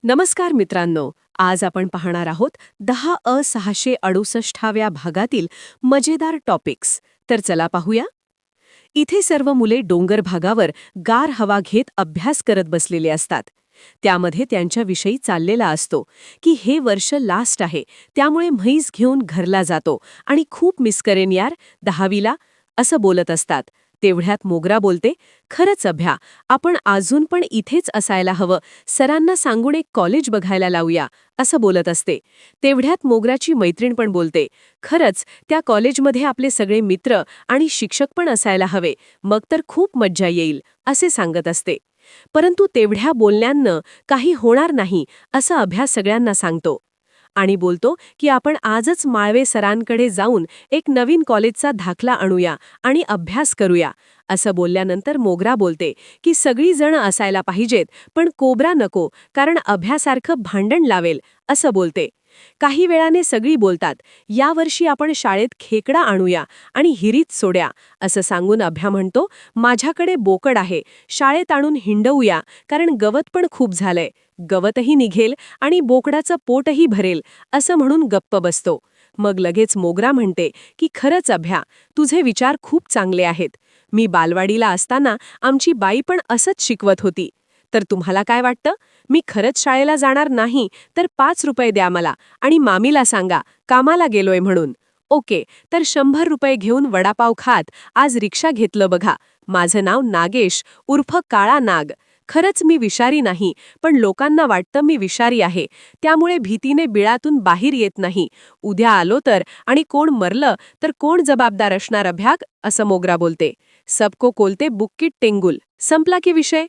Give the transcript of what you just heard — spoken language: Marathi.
नमस्कार मित्रांनो. आज आपण पाहणार आहोत 10 668व्या भागातील मजेदार टॉपिक्स. तर चला पाहूया. इथे सर्व मुले डोंगर भागावर गार हवा घेत अभ्यास करत बसलेले असतात. त्यामध्ये त्यांच्याविषयी चाललेला असतो की हे वर्ष लास्ट आहे, त्यामुळे म्हैस घेऊन घरला जातो आणि खूप मिस करेन यार 10वीला, असं बोलत असतात. तेवढ्यात मोगरा बोलते, खरंच अभ्या, आपण अजून पण इथेच असायला हवं, सरांना सांगून एक कॉलेज बघायला लावूया, असं बोलत असते. तेवढ्यात मोगराची मैत्रीण पण बोलते, खरंच त्या कॉलेजमध्ये आपले सगळे मित्र आणि शिक्षक पण असायला हवे, मग तर खूप मज्जा येईल, असे सांगत असते. परंतु तेवढ्या बोलण्यानं काही होणार नाही, असं अभ्या सगळ्यांना सांगतो आणि बोलतो की आपण आजच माळवे सरांकडे जाऊन एक नवीन कॉलेजचा दाखला आणूया आणि अभ्यास करूया. असं बोलल्यानंतर मोगरा बोलते की सगळी जण असायला पाहिजेत, पण कोबरा नको, कारण अभ्यासारखं भांडण लावेल, असं बोलते. काही वेळाने सगळी बोलतात, यावर्षी आपण शाळेत खेकडा आणूया आणि हिरीत सोड्या, असं सांगून अभ्या म्हणतो, माझ्याकडे बोकड आहे, शाळेत आणून हिंडवूया, कारण गवत पण खूप झालंय, गवतही निघेल आणि बोकडाचं पोटही भरेल, असं म्हणून गप्प बसतो. मग लगेच मोगरा म्हणते की खरंच अभ्या, तुझे विचार खूप चांगले आहेत. मी बालवाडीला असताना आमची बाई पण असंच शिकवत होती. तर तुम्हाला काय वाटतं? मी खरंच शाळेला जाणार नाही तर 5 रुपये द्या मला आणि मामीला सांगा कामाला गेलोय म्हणून. ओके, तर 100 रुपये घेऊन वडापाव खात आज रिक्षा घेतलं बघा. माझं नाव नागेश उर्फ काळा नाग. खरंच मी विषारी नाही, पण लोकांना वाटतं मी विषारी आहे, त्यामुळे भीतीने बिळातून बाहेर येत नाही. उद्या आलो तर आणि कोण मरलं तर कोण जबाबदार असणार अभ्याग, असं मोगरा बोलते. सबको कोलते बुक्कीट टेंगुल. संपला की विषय.